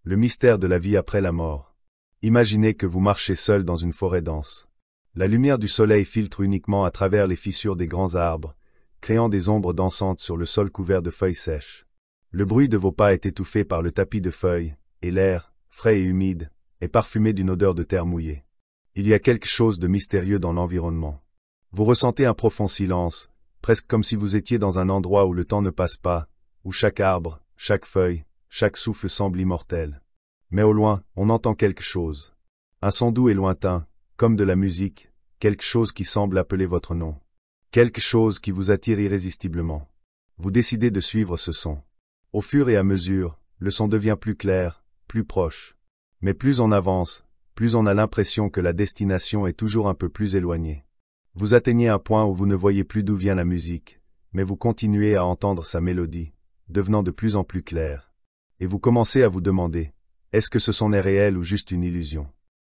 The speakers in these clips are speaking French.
Le mystère de la vie après la mort. Imaginez que vous marchez seul dans une forêt dense. La lumière du soleil filtre uniquement à travers les fissures des grands arbres, créant des ombres dansantes sur le sol couvert de feuilles sèches. Le bruit de vos pas est étouffé par le tapis de feuilles, et l'air, frais et humide, est parfumé d'une odeur de terre mouillée. Il y a quelque chose de mystérieux dans l'environnement. Vous ressentez un profond silence, presque comme si vous étiez dans un endroit où le temps ne passe pas, où chaque arbre, chaque feuille, chaque souffle semble immortel. Mais au loin, on entend quelque chose. Un son doux et lointain, comme de la musique, quelque chose qui semble appeler votre nom. Quelque chose qui vous attire irrésistiblement. Vous décidez de suivre ce son. Au fur et à mesure, le son devient plus clair, plus proche. Mais plus on avance, plus on a l'impression que la destination est toujours un peu plus éloignée. Vous atteignez un point où vous ne voyez plus d'où vient la musique, mais vous continuez à entendre sa mélodie, devenant de plus en plus claire. Et vous commencez à vous demander, est-ce que ce son est réel ou juste une illusion?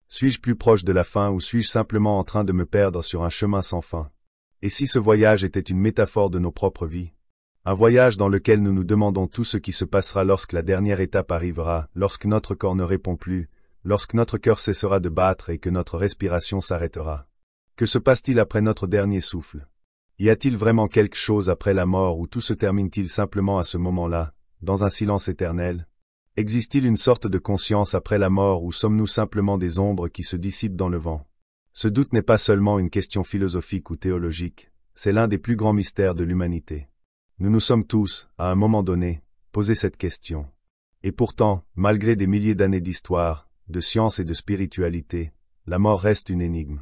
Suis-je plus proche de la fin ou suis-je simplement en train de me perdre sur un chemin sans fin? Et si ce voyage était une métaphore de nos propres vies? Un voyage dans lequel nous nous demandons tout ce qui se passera lorsque la dernière étape arrivera, lorsque notre corps ne répond plus, lorsque notre cœur cessera de battre et que notre respiration s'arrêtera. Que se passe-t-il après notre dernier souffle? Y a-t-il vraiment quelque chose après la mort ou tout se termine-t-il simplement à ce moment-là, dans un silence éternel? Existe-t-il une sorte de conscience après la mort ou sommes-nous simplement des ombres qui se dissipent dans le vent? Ce doute n'est pas seulement une question philosophique ou théologique, c'est l'un des plus grands mystères de l'humanité. Nous nous sommes tous, à un moment donné, posé cette question. Et pourtant, malgré des milliers d'années d'histoire, de science et de spiritualité, la mort reste une énigme.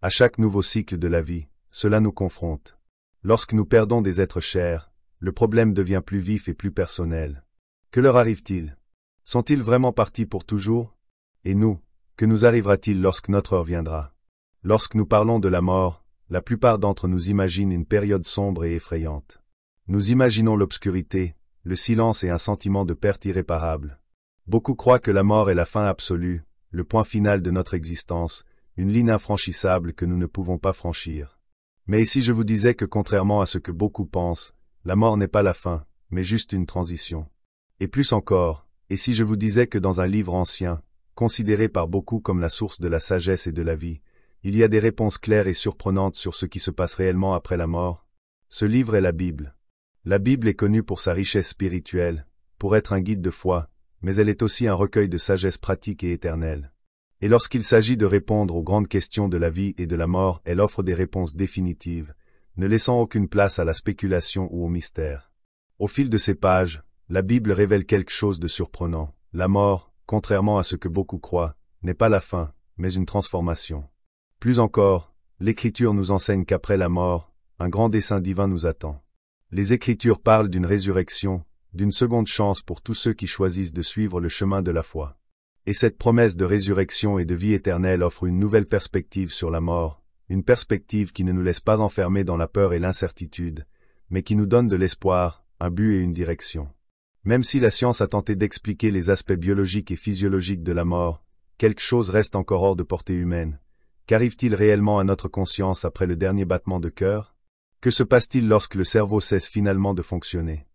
À chaque nouveau cycle de la vie, cela nous confronte. Lorsque nous perdons des êtres chers, le problème devient plus vif et plus personnel. Que leur arrive-t-il? Sont-ils vraiment partis pour toujours? Et nous, que nous arrivera-t-il lorsque notre heure viendra? Lorsque nous parlons de la mort, la plupart d'entre nous imaginent une période sombre et effrayante. Nous imaginons l'obscurité, le silence et un sentiment de perte irréparable. Beaucoup croient que la mort est la fin absolue, le point final de notre existence, une ligne infranchissable que nous ne pouvons pas franchir. Mais et si je vous disais que contrairement à ce que beaucoup pensent, la mort n'est pas la fin, mais juste une transition? Et plus encore, et si je vous disais que dans un livre ancien, considéré par beaucoup comme la source de la sagesse et de la vie, il y a des réponses claires et surprenantes sur ce qui se passe réellement après la mort? Ce livre est la Bible. La Bible est connue pour sa richesse spirituelle, pour être un guide de foi, mais elle est aussi un recueil de sagesse pratique et éternelle. Et lorsqu'il s'agit de répondre aux grandes questions de la vie et de la mort, elle offre des réponses définitives, ne laissant aucune place à la spéculation ou au mystère. Au fil de ces pages, la Bible révèle quelque chose de surprenant. La mort, contrairement à ce que beaucoup croient, n'est pas la fin, mais une transformation. Plus encore, l'Écriture nous enseigne qu'après la mort, un grand dessein divin nous attend. Les Écritures parlent d'une résurrection, d'une seconde chance pour tous ceux qui choisissent de suivre le chemin de la foi. Et cette promesse de résurrection et de vie éternelle offre une nouvelle perspective sur la mort, une perspective qui ne nous laisse pas enfermer dans la peur et l'incertitude, mais qui nous donne de l'espoir, un but et une direction. Même si la science a tenté d'expliquer les aspects biologiques et physiologiques de la mort, quelque chose reste encore hors de portée humaine. Qu'arrive-t-il réellement à notre conscience après le dernier battement de cœur? Que se passe-t-il lorsque le cerveau cesse finalement de fonctionner?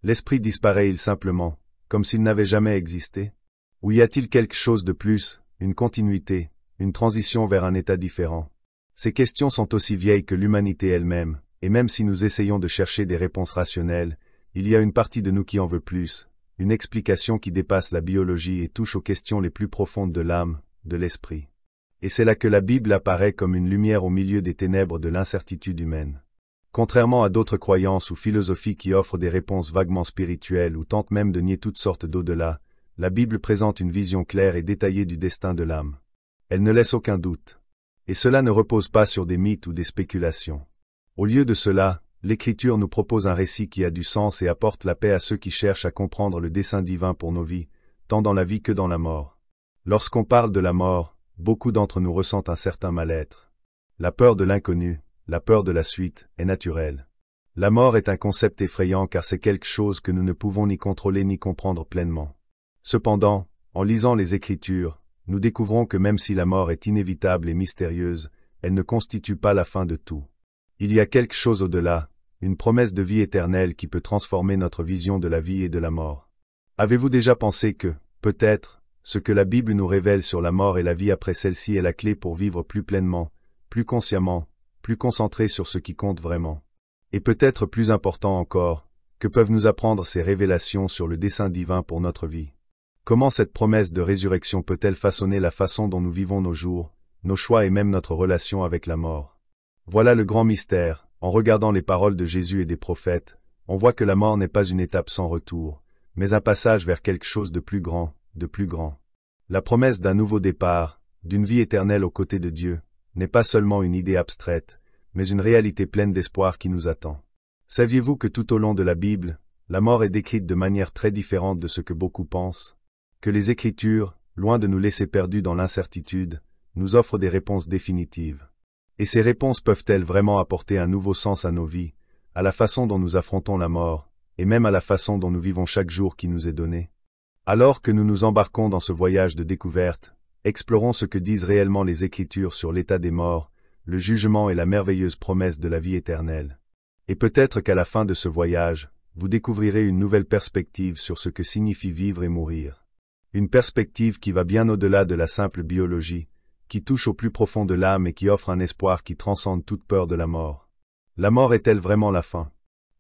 L'esprit disparaît-il simplement, comme s'il n'avait jamais existé? Ou y a-t-il quelque chose de plus, une continuité, une transition vers un état différent? Ces questions sont aussi vieilles que l'humanité elle-même, et même si nous essayons de chercher des réponses rationnelles, il y a une partie de nous qui en veut plus, une explication qui dépasse la biologie et touche aux questions les plus profondes de l'âme, de l'esprit. Et c'est là que la Bible apparaît comme une lumière au milieu des ténèbres de l'incertitude humaine. Contrairement à d'autres croyances ou philosophies qui offrent des réponses vaguement spirituelles ou tentent même de nier toutes sortes d'au-delà, la Bible présente une vision claire et détaillée du destin de l'âme. Elle ne laisse aucun doute. Et cela ne repose pas sur des mythes ou des spéculations. Au lieu de cela, l'Écriture nous propose un récit qui a du sens et apporte la paix à ceux qui cherchent à comprendre le dessein divin pour nos vies, tant dans la vie que dans la mort. Lorsqu'on parle de la mort, beaucoup d'entre nous ressentent un certain mal-être. La peur de l'inconnu, la peur de la suite, est naturelle. La mort est un concept effrayant car c'est quelque chose que nous ne pouvons ni contrôler ni comprendre pleinement. Cependant, en lisant les Écritures, nous découvrons que même si la mort est inévitable et mystérieuse, elle ne constitue pas la fin de tout. Il y a quelque chose au-delà, une promesse de vie éternelle qui peut transformer notre vision de la vie et de la mort. Avez-vous déjà pensé que, Peut-être, ce que la Bible nous révèle sur la mort et la vie après celle-ci est la clé pour vivre plus pleinement, plus consciemment, plus concentré sur ce qui compte vraiment. Et peut-être plus important encore, que peuvent nous apprendre ces révélations sur le dessein divin pour notre vie? Comment cette promesse de résurrection peut-elle façonner la façon dont nous vivons nos jours, nos choix et même notre relation avec la mort? Voilà le grand mystère. En regardant les paroles de Jésus et des prophètes, on voit que la mort n'est pas une étape sans retour, mais un passage vers quelque chose de plus grand, de plus grand. La promesse d'un nouveau départ, d'une vie éternelle aux côtés de Dieu, n'est pas seulement une idée abstraite, mais une réalité pleine d'espoir qui nous attend. Saviez-vous que tout au long de la Bible, la mort est décrite de manière très différente de ce que beaucoup pensent? Que les Écritures, loin de nous laisser perdus dans l'incertitude, nous offrent des réponses définitives. Et ces réponses peuvent-elles vraiment apporter un nouveau sens à nos vies, à la façon dont nous affrontons la mort, et même à la façon dont nous vivons chaque jour qui nous est donné? Alors que nous nous embarquons dans ce voyage de découverte, explorons ce que disent réellement les Écritures sur l'état des morts, le jugement et la merveilleuse promesse de la vie éternelle. Et peut-être qu'à la fin de ce voyage, vous découvrirez une nouvelle perspective sur ce que signifie vivre et mourir. Une perspective qui va bien au-delà de la simple biologie, qui touche au plus profond de l'âme et qui offre un espoir qui transcende toute peur de la mort. La mort est-elle vraiment la fin?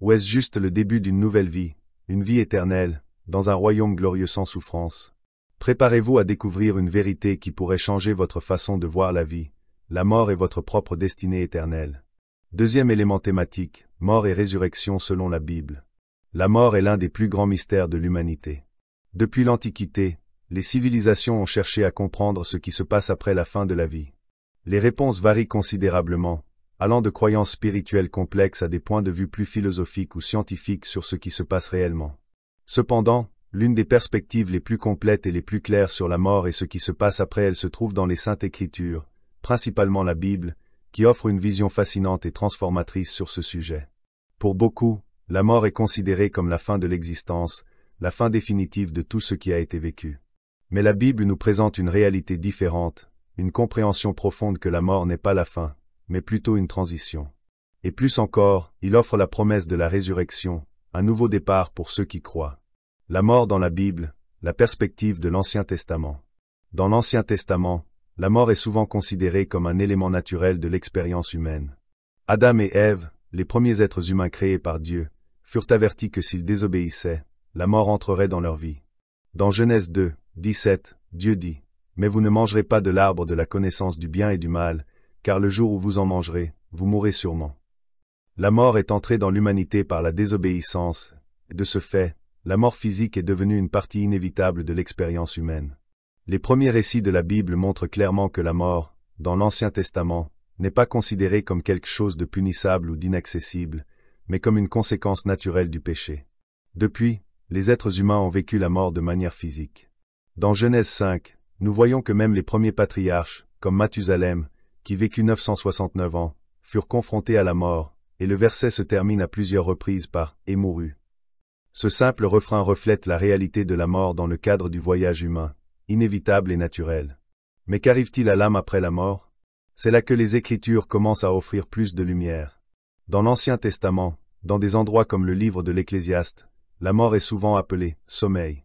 Ou est-ce juste le début d'une nouvelle vie, une vie éternelle, dans un royaume glorieux sans souffrance? Préparez-vous à découvrir une vérité qui pourrait changer votre façon de voir la vie, la mort et votre propre destinée éternelle. Deuxième élément thématique, mort et résurrection selon la Bible. La mort est l'un des plus grands mystères de l'humanité. Depuis l'Antiquité, les civilisations ont cherché à comprendre ce qui se passe après la fin de la vie. Les réponses varient considérablement, allant de croyances spirituelles complexes à des points de vue plus philosophiques ou scientifiques sur ce qui se passe réellement. Cependant, l'une des perspectives les plus complètes et les plus claires sur la mort et ce qui se passe après elle se trouve dans les Saintes Écritures, principalement la Bible, qui offre une vision fascinante et transformatrice sur ce sujet. Pour beaucoup, la mort est considérée comme la fin de l'existence, la fin définitive de tout ce qui a été vécu. Mais la Bible nous présente une réalité différente, une compréhension profonde que la mort n'est pas la fin, mais plutôt une transition. Et plus encore, il offre la promesse de la résurrection, un nouveau départ pour ceux qui croient. La mort dans la Bible, la perspective de l'Ancien Testament. Dans l'Ancien Testament, la mort est souvent considérée comme un élément naturel de l'expérience humaine. Adam et Ève, les premiers êtres humains créés par Dieu, furent avertis que s'ils désobéissaient, la mort entrerait dans leur vie. Dans Genèse 2, 17, Dieu dit, « Mais vous ne mangerez pas de l'arbre de la connaissance du bien et du mal, car le jour où vous en mangerez, vous mourrez sûrement. » La mort est entrée dans l'humanité par la désobéissance, et de ce fait, la mort physique est devenue une partie inévitable de l'expérience humaine. Les premiers récits de la Bible montrent clairement que la mort, dans l'Ancien Testament, n'est pas considérée comme quelque chose de punissable ou d'inaccessible, mais comme une conséquence naturelle du péché. Depuis, les êtres humains ont vécu la mort de manière physique. Dans Genèse 5, nous voyons que même les premiers patriarches, comme Mathusalem, qui vécut 969 ans, furent confrontés à la mort, et le verset se termine à plusieurs reprises par « et mourut ». Ce simple refrain reflète la réalité de la mort dans le cadre du voyage humain, inévitable et naturel. Mais qu'arrive-t-il à l'âme après la mort? C'est là que les Écritures commencent à offrir plus de lumière. Dans l'Ancien Testament, dans des endroits comme le livre de l'Ecclésiaste, la mort est souvent appelée « sommeil ».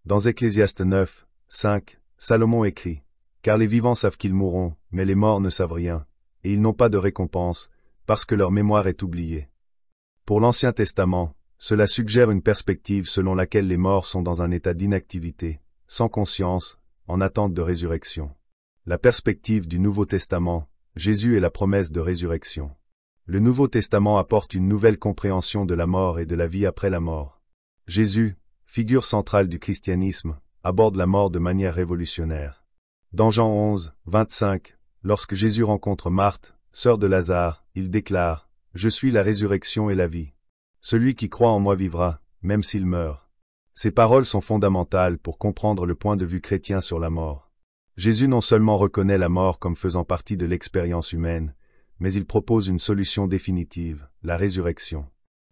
Dans Ecclésiaste 9, 5, Salomon écrit « Car les vivants savent qu'ils mourront, mais les morts ne savent rien, et ils n'ont pas de récompense, parce que leur mémoire est oubliée. » Pour l'Ancien Testament, cela suggère une perspective selon laquelle les morts sont dans un état d'inactivité, sans conscience, en attente de résurrection. La perspective du Nouveau Testament, Jésus et la promesse de résurrection. Le Nouveau Testament apporte une nouvelle compréhension de la mort et de la vie après la mort. Jésus, figure centrale du christianisme, aborde la mort de manière révolutionnaire. Dans Jean 11, 25, lorsque Jésus rencontre Marthe, sœur de Lazare, il déclare « Je suis la résurrection et la vie. Celui qui croit en moi vivra, même s'il meurt. » Ces paroles sont fondamentales pour comprendre le point de vue chrétien sur la mort. Jésus non seulement reconnaît la mort comme faisant partie de l'expérience humaine, mais il propose une solution définitive, la résurrection.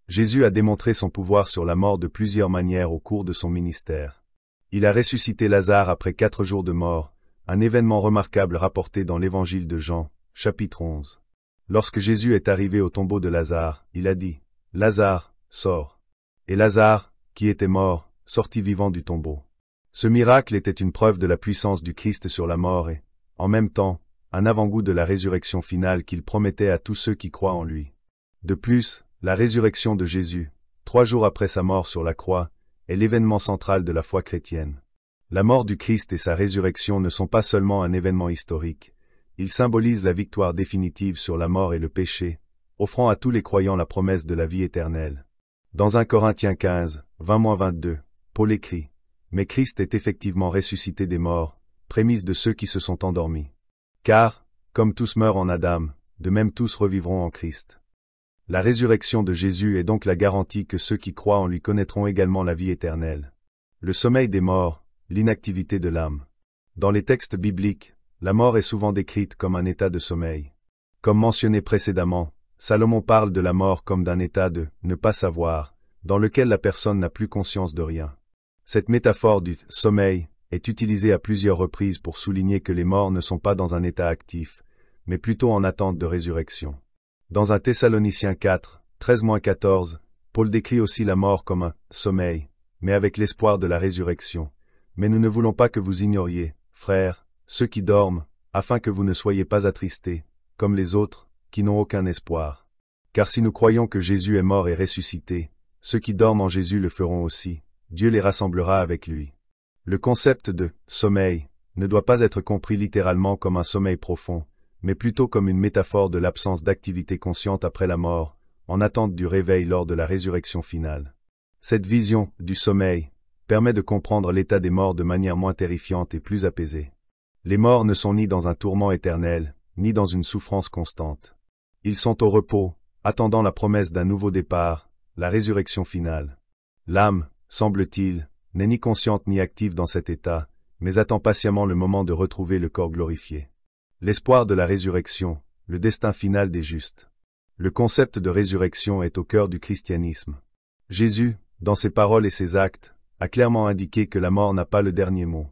Jésus a démontré son pouvoir sur la mort de plusieurs manières au cours de son ministère. Il a ressuscité Lazare après 4 jours de mort, un événement remarquable rapporté dans l'Évangile de Jean, chapitre 11. Lorsque Jésus est arrivé au tombeau de Lazare, il a dit « Lazare, sors !» Et Lazare, qui était mort, sortit vivant du tombeau. Ce miracle était une preuve de la puissance du Christ sur la mort et, en même temps, un avant-goût de la résurrection finale qu'il promettait à tous ceux qui croient en lui. De plus, la résurrection de Jésus, 3 jours après sa mort sur la croix, est l'événement central de la foi chrétienne. La mort du Christ et sa résurrection ne sont pas seulement un événement historique, ils symbolisent la victoire définitive sur la mort et le péché, offrant à tous les croyants la promesse de la vie éternelle. Dans 1 Corinthiens 15, 20-22, Paul écrit « Mais Christ est effectivement ressuscité des morts, prémisse de ceux qui se sont endormis. Car, comme tous meurent en Adam, de même tous revivront en Christ. » La résurrection de Jésus est donc la garantie que ceux qui croient en lui connaîtront également la vie éternelle. Le sommeil des morts, l'inactivité de l'âme. Dans les textes bibliques, la mort est souvent décrite comme un état de sommeil. Comme mentionné précédemment, Salomon parle de la mort comme d'un état de « ne pas savoir », dans lequel la personne n'a plus conscience de rien. Cette métaphore du « sommeil » est utilisée à plusieurs reprises pour souligner que les morts ne sont pas dans un état actif, mais plutôt en attente de résurrection. Dans 1 Thessaloniciens 4, 13-14, Paul décrit aussi la mort comme un « sommeil », mais avec l'espoir de la résurrection. Mais nous ne voulons pas que vous ignoriez, frères, ceux qui dorment, afin que vous ne soyez pas attristés, comme les autres, qui n'ont aucun espoir. Car si nous croyons que Jésus est mort et ressuscité, ceux qui dorment en Jésus le feront aussi, Dieu les rassemblera avec lui. Le concept de « sommeil » ne doit pas être compris littéralement comme un sommeil profond, mais plutôt comme une métaphore de l'absence d'activité consciente après la mort, en attente du réveil lors de la résurrection finale. Cette vision du sommeil permet de comprendre l'état des morts de manière moins terrifiante et plus apaisée. Les morts ne sont ni dans un tourment éternel, ni dans une souffrance constante. Ils sont au repos, attendant la promesse d'un nouveau départ, la résurrection finale. L'âme, semble-t-il, n'est ni consciente ni active dans cet état, mais attend patiemment le moment de retrouver le corps glorifié. L'espoir de la résurrection, le destin final des justes. Le concept de résurrection est au cœur du christianisme. Jésus, dans ses paroles et ses actes, a clairement indiqué que la mort n'a pas le dernier mot.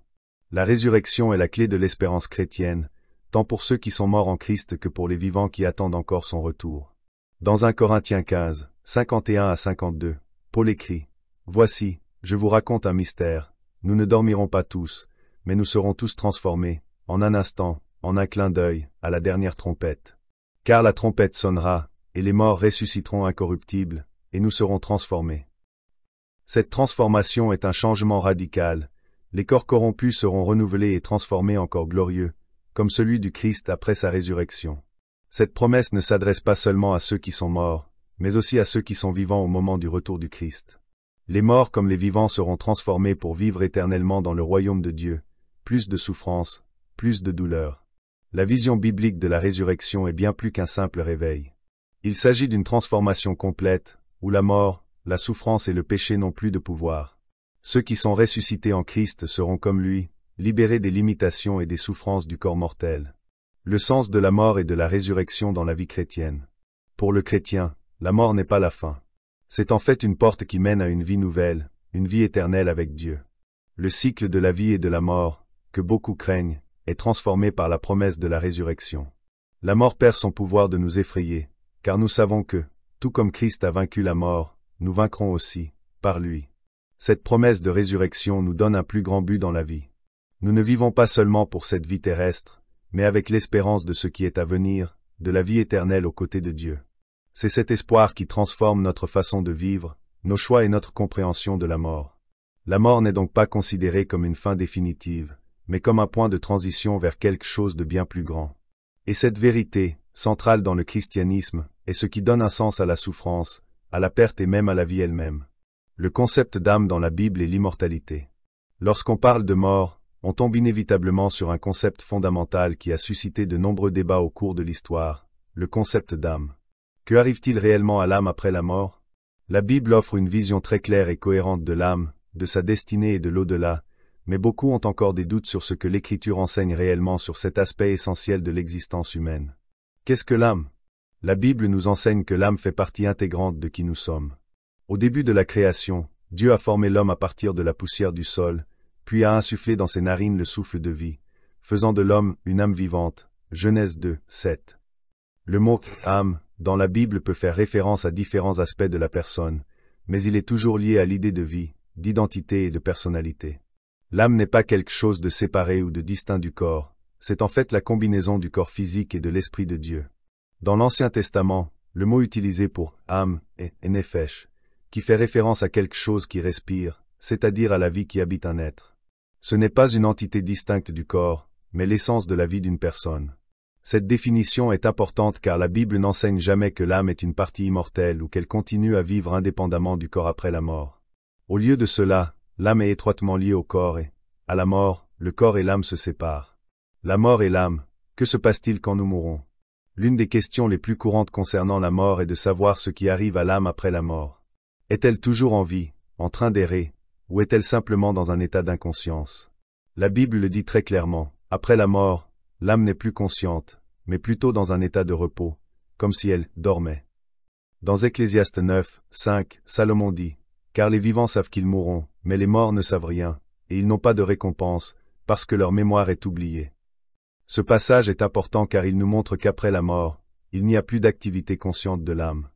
La résurrection est la clé de l'espérance chrétienne, tant pour ceux qui sont morts en Christ que pour les vivants qui attendent encore son retour. Dans 1 Corinthiens 15, 51-52, Paul écrit « Voici, je vous raconte un mystère, nous ne dormirons pas tous, mais nous serons tous transformés, en un instant, en un clin d'œil, à la dernière trompette. Car la trompette sonnera, et les morts ressusciteront incorruptibles, et nous serons transformés. » Cette transformation est un changement radical. Les corps corrompus seront renouvelés et transformés encore glorieux, comme celui du Christ après sa résurrection. Cette promesse ne s'adresse pas seulement à ceux qui sont morts, mais aussi à ceux qui sont vivants au moment du retour du Christ. Les morts comme les vivants seront transformés pour vivre éternellement dans le royaume de Dieu, plus de souffrance, plus de douleur. La vision biblique de la résurrection est bien plus qu'un simple réveil. Il s'agit d'une transformation complète, où la mort, la souffrance et le péché n'ont plus de pouvoir. Ceux qui sont ressuscités en Christ seront comme lui, libérés des limitations et des souffrances du corps mortel. Le sens de la mort et de la résurrection dans la vie chrétienne. Pour le chrétien, la mort n'est pas la fin. C'est en fait une porte qui mène à une vie nouvelle, une vie éternelle avec Dieu. Le cycle de la vie et de la mort, que beaucoup craignent, est transformé par la promesse de la résurrection. La mort perd son pouvoir de nous effrayer, car nous savons que, tout comme Christ a vaincu la mort, nous vaincrons aussi, par lui. Cette promesse de résurrection nous donne un plus grand but dans la vie. Nous ne vivons pas seulement pour cette vie terrestre, mais avec l'espérance de ce qui est à venir, de la vie éternelle aux côtés de Dieu. C'est cet espoir qui transforme notre façon de vivre, nos choix et notre compréhension de la mort. La mort n'est donc pas considérée comme une fin définitive, mais comme un point de transition vers quelque chose de bien plus grand. Et cette vérité, centrale dans le christianisme, est ce qui donne un sens à la souffrance, à la perte et même à la vie elle-même. Le concept d'âme dans la Bible est l'immortalité. Lorsqu'on parle de mort, on tombe inévitablement sur un concept fondamental qui a suscité de nombreux débats au cours de l'histoire, le concept d'âme. Que arrive-t-il réellement à l'âme après la mort? La Bible offre une vision très claire et cohérente de l'âme, de sa destinée et de l'au-delà, mais beaucoup ont encore des doutes sur ce que l'Écriture enseigne réellement sur cet aspect essentiel de l'existence humaine. Qu'est-ce que l'âme? La Bible nous enseigne que l'âme fait partie intégrante de qui nous sommes. Au début de la création, Dieu a formé l'homme à partir de la poussière du sol, puis a insufflé dans ses narines le souffle de vie, faisant de l'homme une âme vivante. Genèse 2, 7. Le mot « âme » dans la Bible peut faire référence à différents aspects de la personne, mais il est toujours lié à l'idée de vie, d'identité et de personnalité. L'âme n'est pas quelque chose de séparé ou de distinct du corps, c'est en fait la combinaison du corps physique et de l'Esprit de Dieu. Dans l'Ancien Testament, le mot utilisé pour âme est nefesh, qui fait référence à quelque chose qui respire, c'est-à-dire à la vie qui habite un être. Ce n'est pas une entité distincte du corps, mais l'essence de la vie d'une personne. Cette définition est importante car la Bible n'enseigne jamais que l'âme est une partie immortelle ou qu'elle continue à vivre indépendamment du corps après la mort. Au lieu de cela, l'âme est étroitement liée au corps et, à la mort, le corps et l'âme se séparent. La mort et l'âme, que se passe-t-il quand nous mourons? L'une des questions les plus courantes concernant la mort est de savoir ce qui arrive à l'âme après la mort. Est-elle toujours en vie, en train d'errer, ou est-elle simplement dans un état d'inconscience? La Bible le dit très clairement, après la mort, l'âme n'est plus consciente, mais plutôt dans un état de repos, comme si elle dormait. Dans Ecclésiaste 9, 5, Salomon dit, « Car les vivants savent qu'ils mourront, mais les morts ne savent rien, et ils n'ont pas de récompense, parce que leur mémoire est oubliée. » Ce passage est important car il nous montre qu'après la mort, il n'y a plus d'activité consciente de l'âme.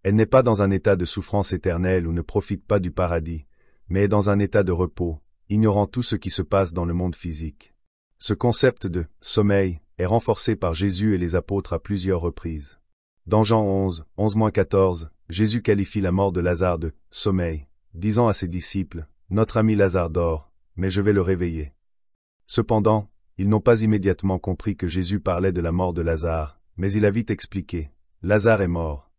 Elle n'est pas dans un état de souffrance éternelle ou ne profite pas du paradis, mais est dans un état de repos, ignorant tout ce qui se passe dans le monde physique. Ce concept de « sommeil » est renforcé par Jésus et les apôtres à plusieurs reprises. Dans Jean 11, 11-14, Jésus qualifie la mort de Lazare de « sommeil », disant à ses disciples « Notre ami Lazare dort, mais je vais le réveiller. » Cependant, ils n'ont pas immédiatement compris que Jésus parlait de la mort de Lazare, mais il a vite expliqué « Lazare est mort ».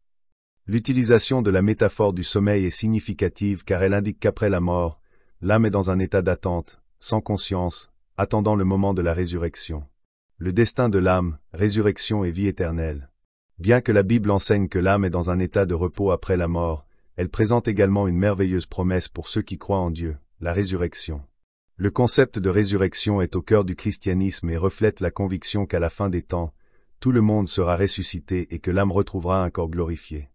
L'utilisation de la métaphore du sommeil est significative car elle indique qu'après la mort, l'âme est dans un état d'attente, sans conscience, attendant le moment de la résurrection. Le destin de l'âme, résurrection et vie éternelle. Bien que la Bible enseigne que l'âme est dans un état de repos après la mort, elle présente également une merveilleuse promesse pour ceux qui croient en Dieu, la résurrection. Le concept de résurrection est au cœur du christianisme et reflète la conviction qu'à la fin des temps, tout le monde sera ressuscité et que l'âme retrouvera un corps glorifié.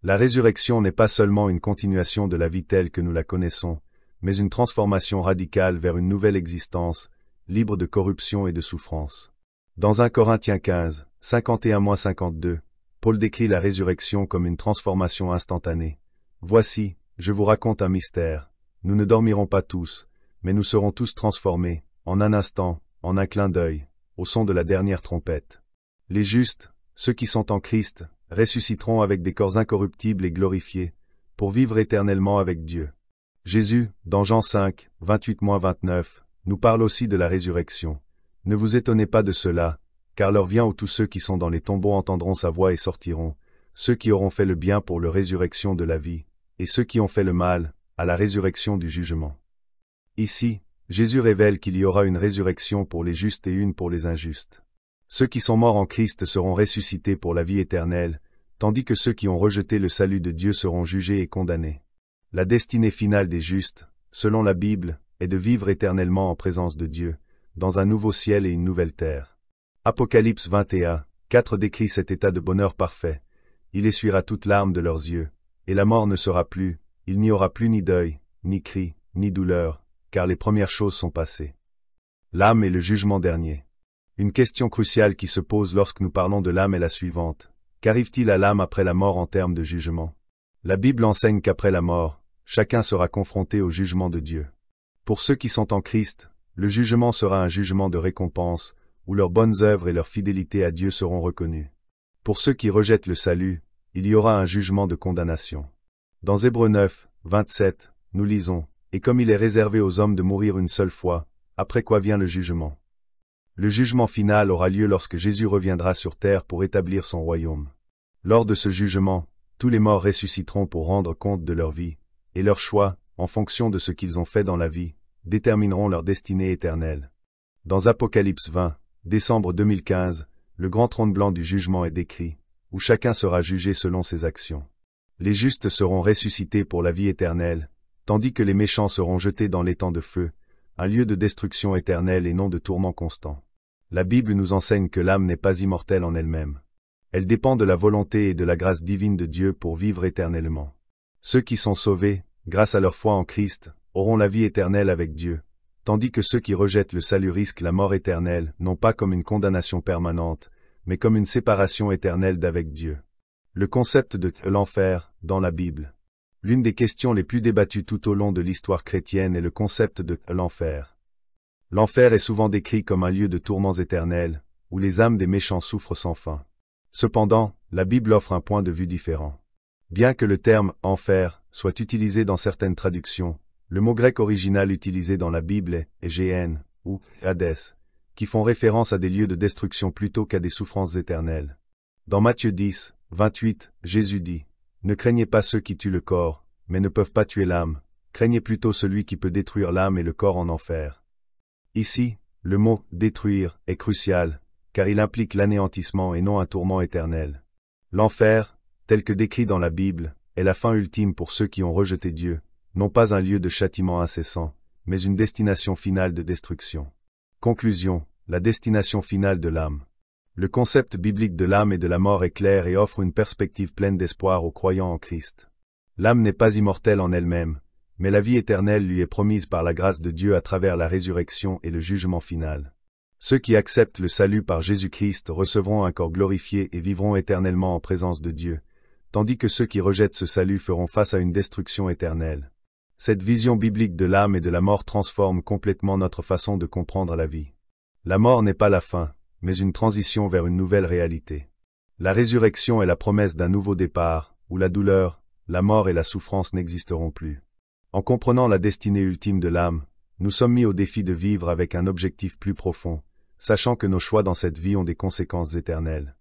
La résurrection n'est pas seulement une continuation de la vie telle que nous la connaissons, mais une transformation radicale vers une nouvelle existence, libre de corruption et de souffrance. Dans 1 Corinthiens 15, 51-52, Paul décrit la résurrection comme une transformation instantanée. « Voici, je vous raconte un mystère. Nous ne dormirons pas tous, mais nous serons tous transformés, en un instant, en un clin d'œil, au son de la dernière trompette. Les justes, ceux qui sont en Christ, ressusciteront avec des corps incorruptibles et glorifiés, pour vivre éternellement avec Dieu. » Jésus, dans Jean 5, 28-29, nous parle aussi de la résurrection. « Ne vous étonnez pas de cela, car l'heure vient où tous ceux qui sont dans les tombeaux entendront sa voix et sortiront, ceux qui auront fait le bien pour la résurrection de la vie, et ceux qui ont fait le mal, à la résurrection du jugement. » Ici, Jésus révèle qu'il y aura une résurrection pour les justes et une pour les injustes. Ceux qui sont morts en Christ seront ressuscités pour la vie éternelle, tandis que ceux qui ont rejeté le salut de Dieu seront jugés et condamnés. La destinée finale des justes, selon la Bible, est de vivre éternellement en présence de Dieu, dans un nouveau ciel et une nouvelle terre. Apocalypse 21, 4 décrit cet état de bonheur parfait. Il essuiera toute larme de leurs yeux, et la mort ne sera plus, il n'y aura plus ni deuil, ni cri, ni douleur, car les premières choses sont passées. L'âme et le jugement dernier. Une question cruciale qui se pose lorsque nous parlons de l'âme est la suivante. Qu'arrive-t-il à l'âme après la mort en termes de jugement? La Bible enseigne qu'après la mort, chacun sera confronté au jugement de Dieu. Pour ceux qui sont en Christ, le jugement sera un jugement de récompense, où leurs bonnes œuvres et leur fidélité à Dieu seront reconnues. Pour ceux qui rejettent le salut, il y aura un jugement de condamnation. Dans Hébreux 9, 27, nous lisons, « Et comme il est réservé aux hommes de mourir une seule fois, après quoi vient le jugement. » Le jugement final aura lieu lorsque Jésus reviendra sur terre pour établir son royaume. Lors de ce jugement, tous les morts ressusciteront pour rendre compte de leur vie, et leurs choix, en fonction de ce qu'ils ont fait dans la vie, détermineront leur destinée éternelle. Dans Apocalypse 20, décembre 2015, le grand trône blanc du jugement est décrit, où chacun sera jugé selon ses actions. Les justes seront ressuscités pour la vie éternelle, tandis que les méchants seront jetés dans l'étang de feu, un lieu de destruction éternelle et non de tourment constant. La Bible nous enseigne que l'âme n'est pas immortelle en elle-même. Elle dépend de la volonté et de la grâce divine de Dieu pour vivre éternellement. Ceux qui sont sauvés, grâce à leur foi en Christ, auront la vie éternelle avec Dieu, tandis que ceux qui rejettent le salut risquent la mort éternelle, non pas comme une condamnation permanente, mais comme une séparation éternelle d'avec Dieu. Le concept de l'enfer, dans la Bible. L'une des questions les plus débattues tout au long de l'histoire chrétienne est le concept de l'enfer. L'enfer est souvent décrit comme un lieu de tourments éternels, où les âmes des méchants souffrent sans fin. Cependant, la Bible offre un point de vue différent. Bien que le terme « enfer » soit utilisé dans certaines traductions, le mot grec original utilisé dans la Bible est Géhenne ou Hadès, qui font référence à des lieux de destruction plutôt qu'à des souffrances éternelles. Dans Matthieu 10, 28, Jésus dit « Ne craignez pas ceux qui tuent le corps, mais ne peuvent pas tuer l'âme, craignez plutôt celui qui peut détruire l'âme et le corps en enfer. » Ici, le mot « détruire » est crucial, car il implique l'anéantissement et non un tourment éternel. L'enfer, tel que décrit dans la Bible, est la fin ultime pour ceux qui ont rejeté Dieu, non pas un lieu de châtiment incessant, mais une destination finale de destruction. Conclusion, la destination finale de l'âme. Le concept biblique de l'âme et de la mort est clair et offre une perspective pleine d'espoir aux croyants en Christ. L'âme n'est pas immortelle en elle-même, mais la vie éternelle lui est promise par la grâce de Dieu à travers la résurrection et le jugement final. Ceux qui acceptent le salut par Jésus-Christ recevront un corps glorifié et vivront éternellement en présence de Dieu, tandis que ceux qui rejettent ce salut feront face à une destruction éternelle. Cette vision biblique de l'âme et de la mort transforme complètement notre façon de comprendre la vie. La mort n'est pas la fin, mais une transition vers une nouvelle réalité. La résurrection est la promesse d'un nouveau départ, où la douleur, la mort et la souffrance n'existeront plus. En comprenant la destinée ultime de l'âme, nous sommes mis au défi de vivre avec un objectif plus profond, sachant que nos choix dans cette vie ont des conséquences éternelles.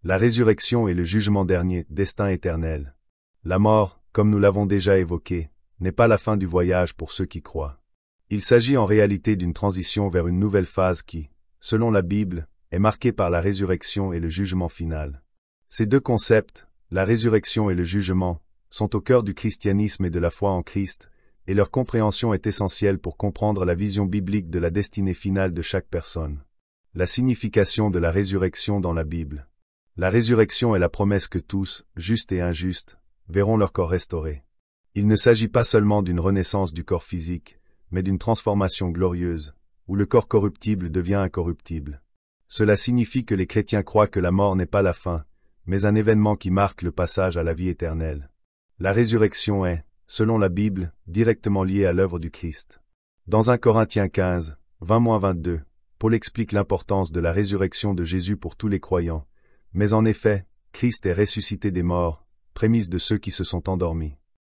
La résurrection est le jugement dernier, destin éternel. La mort, comme nous l'avons déjà évoqué, n'est pas la fin du voyage pour ceux qui croient. Il s'agit en réalité d'une transition vers une nouvelle phase qui, selon la Bible, est marquée par la résurrection et le jugement final. Ces deux concepts, la résurrection et le jugement, sont au cœur du christianisme et de la foi en Christ, et leur compréhension est essentielle pour comprendre la vision biblique de la destinée finale de chaque personne. La signification de la résurrection dans la Bible. La résurrection est la promesse que tous, justes et injustes, verront leur corps restauré. Il ne s'agit pas seulement d'une renaissance du corps physique, mais d'une transformation glorieuse, où le corps corruptible devient incorruptible. Cela signifie que les chrétiens croient que la mort n'est pas la fin, mais un événement qui marque le passage à la vie éternelle. La résurrection est, selon la Bible, directement liée à l'œuvre du Christ. Dans 1 Corinthiens 15, 20-22, Paul explique l'importance de la résurrection de Jésus pour tous les croyants. Mais en effet, Christ est ressuscité des morts, prémisse de ceux qui se sont endormis.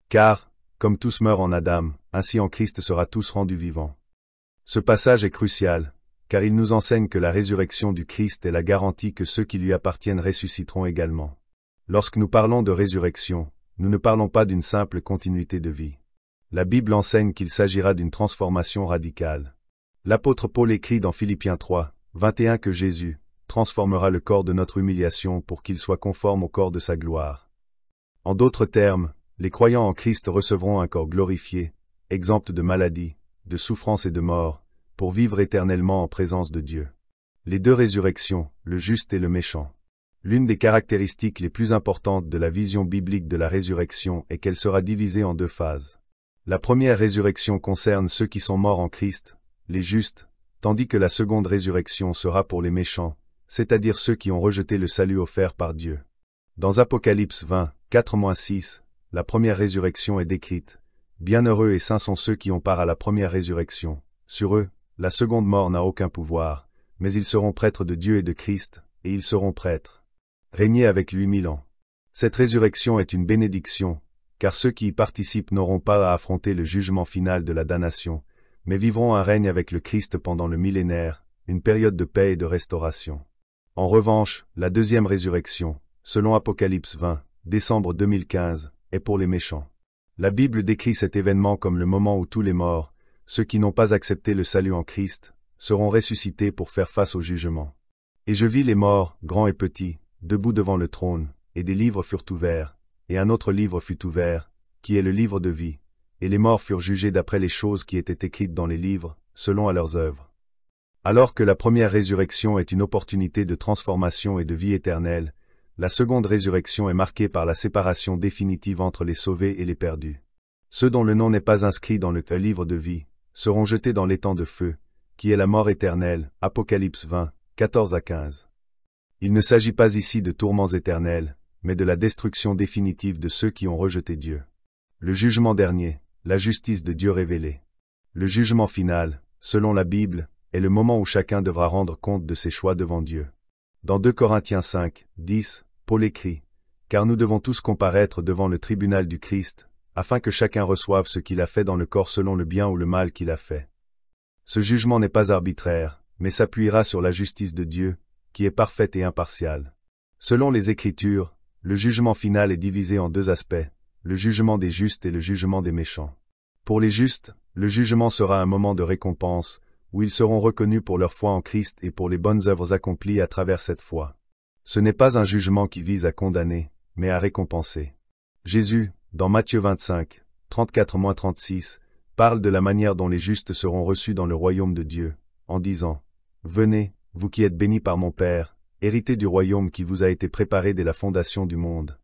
Car, comme tous meurent en Adam, ainsi en Christ sera tous rendus vivants. Ce passage est crucial, car il nous enseigne que la résurrection du Christ est la garantie que ceux qui lui appartiennent ressusciteront également. Lorsque nous parlons de résurrection, nous ne parlons pas d'une simple continuité de vie. La Bible enseigne qu'il s'agira d'une transformation radicale. L'apôtre Paul écrit dans Philippiens 3, 21 que Jésus transformera le corps de notre humiliation pour qu'il soit conforme au corps de sa gloire. En d'autres termes, les croyants en Christ recevront un corps glorifié, exempt de maladie, de souffrance et de mort, pour vivre éternellement en présence de Dieu. Les deux résurrections, le juste et le méchant. L'une des caractéristiques les plus importantes de la vision biblique de la résurrection est qu'elle sera divisée en deux phases. La première résurrection concerne ceux qui sont morts en Christ, les justes, tandis que la seconde résurrection sera pour les méchants, c'est-à-dire ceux qui ont rejeté le salut offert par Dieu. Dans Apocalypse 20, 4-6, la première résurrection est décrite. Bienheureux et saints sont ceux qui ont part à la première résurrection. Sur eux, la seconde mort n'a aucun pouvoir, mais ils seront prêtres de Dieu et de Christ, et ils seront prêtres. Régner avec lui 1000 ans. Cette résurrection est une bénédiction, car ceux qui y participent n'auront pas à affronter le jugement final de la damnation, mais vivront un règne avec le Christ pendant le millénaire, une période de paix et de restauration. En revanche, la deuxième résurrection, selon Apocalypse 20, décembre 2015, est pour les méchants. La Bible décrit cet événement comme le moment où tous les morts, ceux qui n'ont pas accepté le salut en Christ, seront ressuscités pour faire face au jugement. Et je vis les morts, grands et petits, debout devant le trône, et des livres furent ouverts, et un autre livre fut ouvert, qui est le livre de vie, et les morts furent jugés d'après les choses qui étaient écrites dans les livres, selon à leurs œuvres. Alors que la première résurrection est une opportunité de transformation et de vie éternelle, la seconde résurrection est marquée par la séparation définitive entre les sauvés et les perdus. Ceux dont le nom n'est pas inscrit dans le livre de vie, seront jetés dans l'étang de feu, qui est la mort éternelle, Apocalypse 20, 14-15. Il ne s'agit pas ici de tourments éternels, mais de la destruction définitive de ceux qui ont rejeté Dieu. Le jugement dernier, la justice de Dieu révélée. Le jugement final, selon la Bible, est le moment où chacun devra rendre compte de ses choix devant Dieu. Dans 2 Corinthiens 5, 10, Paul écrit « Car nous devons tous comparaître devant le tribunal du Christ, afin que chacun reçoive ce qu'il a fait dans le corps selon le bien ou le mal qu'il a fait. » Ce jugement n'est pas arbitraire, mais s'appuiera sur la justice de Dieu, qui est parfaite et impartiale. Selon les Écritures, le jugement final est divisé en deux aspects, le jugement des justes et le jugement des méchants. Pour les justes, le jugement sera un moment de récompense, où ils seront reconnus pour leur foi en Christ et pour les bonnes œuvres accomplies à travers cette foi. Ce n'est pas un jugement qui vise à condamner, mais à récompenser. Jésus, dans Matthieu 25, 34-36, parle de la manière dont les justes seront reçus dans le royaume de Dieu, en disant « Venez, vous qui êtes bénis par mon Père, héritez du royaume qui vous a été préparé dès la fondation du monde. »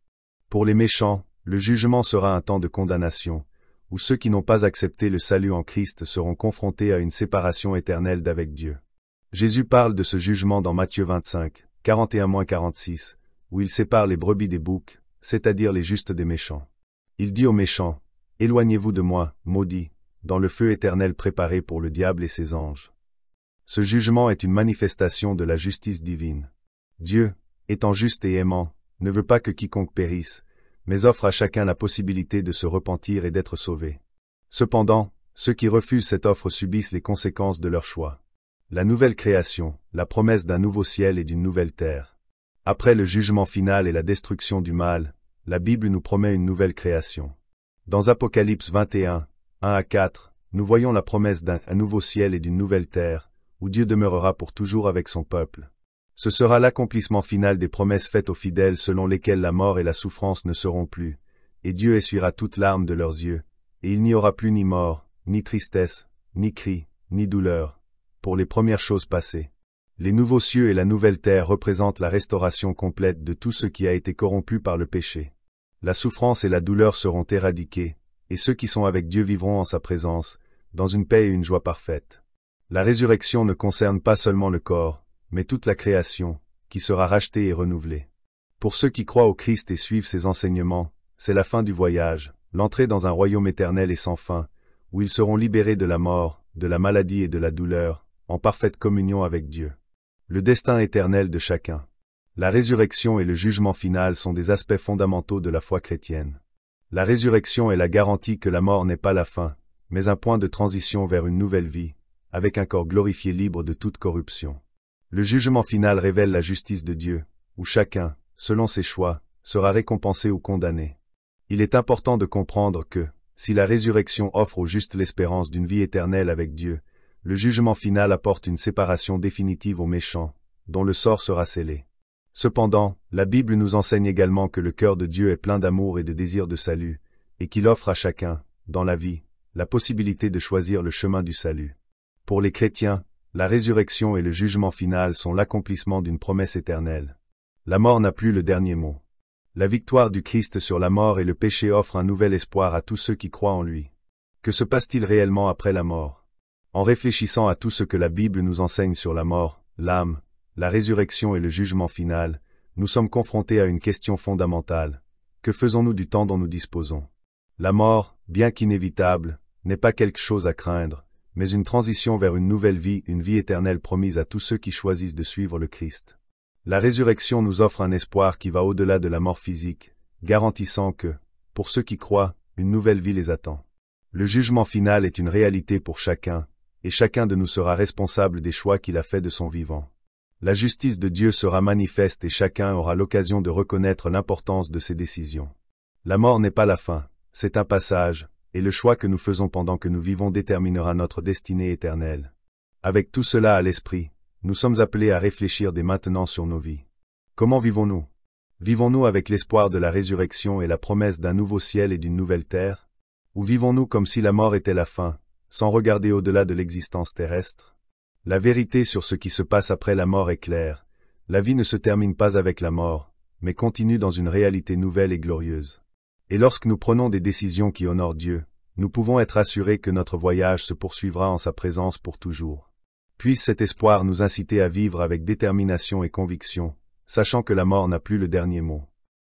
Pour les méchants, le jugement sera un temps de condamnation, où ceux qui n'ont pas accepté le salut en Christ seront confrontés à une séparation éternelle d'avec Dieu. Jésus parle de ce jugement dans Matthieu 25, 41-46, où il sépare les brebis des boucs, c'est-à-dire les justes des méchants. Il dit aux méchants, « Éloignez-vous de moi, maudits, dans le feu éternel préparé pour le diable et ses anges. » Ce jugement est une manifestation de la justice divine. Dieu, étant juste et aimant, ne veut pas que quiconque périsse, mais offre à chacun la possibilité de se repentir et d'être sauvé. Cependant, ceux qui refusent cette offre subissent les conséquences de leur choix. La nouvelle création, la promesse d'un nouveau ciel et d'une nouvelle terre. Après le jugement final et la destruction du mal, la Bible nous promet une nouvelle création. Dans Apocalypse 21, 1-4, nous voyons la promesse d'un nouveau ciel et d'une nouvelle terre, où Dieu demeurera pour toujours avec son peuple. Ce sera l'accomplissement final des promesses faites aux fidèles selon lesquelles la mort et la souffrance ne seront plus, et Dieu essuiera toute larme de leurs yeux, et il n'y aura plus ni mort, ni tristesse, ni cri, ni douleur, pour les premières choses passées. Les nouveaux cieux et la nouvelle terre représentent la restauration complète de tout ce qui a été corrompu par le péché. La souffrance et la douleur seront éradiquées, et ceux qui sont avec Dieu vivront en sa présence, dans une paix et une joie parfaite. La résurrection ne concerne pas seulement le corps, mais toute la création, qui sera rachetée et renouvelée. Pour ceux qui croient au Christ et suivent ses enseignements, c'est la fin du voyage, l'entrée dans un royaume éternel et sans fin, où ils seront libérés de la mort, de la maladie et de la douleur, en parfaite communion avec Dieu. Le destin éternel de chacun. La résurrection et le jugement final sont des aspects fondamentaux de la foi chrétienne. La résurrection est la garantie que la mort n'est pas la fin, mais un point de transition vers une nouvelle vie, avec un corps glorifié libre de toute corruption. Le jugement final révèle la justice de Dieu, où chacun, selon ses choix, sera récompensé ou condamné. Il est important de comprendre que, si la résurrection offre aux justes l'espérance d'une vie éternelle avec Dieu, le jugement final apporte une séparation définitive aux méchants, dont le sort sera scellé. Cependant, la Bible nous enseigne également que le cœur de Dieu est plein d'amour et de désir de salut, et qu'il offre à chacun, dans la vie, la possibilité de choisir le chemin du salut. Pour les chrétiens, la résurrection et le jugement final sont l'accomplissement d'une promesse éternelle. La mort n'a plus le dernier mot. La victoire du Christ sur la mort et le péché offre un nouvel espoir à tous ceux qui croient en lui. Que se passe-t-il réellement après la mort? En réfléchissant à tout ce que la Bible nous enseigne sur la mort, l'âme, la résurrection et le jugement final, nous sommes confrontés à une question fondamentale. Que faisons-nous du temps dont nous disposons? La mort, bien qu'inévitable, n'est pas quelque chose à craindre, mais une transition vers une nouvelle vie, une vie éternelle promise à tous ceux qui choisissent de suivre le Christ. La résurrection nous offre un espoir qui va au-delà de la mort physique, garantissant que, pour ceux qui croient, une nouvelle vie les attend. Le jugement final est une réalité pour chacun, et chacun de nous sera responsable des choix qu'il a faits de son vivant. La justice de Dieu sera manifeste et chacun aura l'occasion de reconnaître l'importance de ses décisions. La mort n'est pas la fin, c'est un passage, et le choix que nous faisons pendant que nous vivons déterminera notre destinée éternelle. Avec tout cela à l'esprit, nous sommes appelés à réfléchir dès maintenant sur nos vies. Comment vivons-nous? Vivons-nous avec l'espoir de la résurrection et la promesse d'un nouveau ciel et d'une nouvelle terre? Ou vivons-nous comme si la mort était la fin, sans regarder au-delà de l'existence terrestre? La vérité sur ce qui se passe après la mort est claire. La vie ne se termine pas avec la mort, mais continue dans une réalité nouvelle et glorieuse. Et lorsque nous prenons des décisions qui honorent Dieu, nous pouvons être assurés que notre voyage se poursuivra en sa présence pour toujours. Puisse cet espoir nous inciter à vivre avec détermination et conviction, sachant que la mort n'a plus le dernier mot.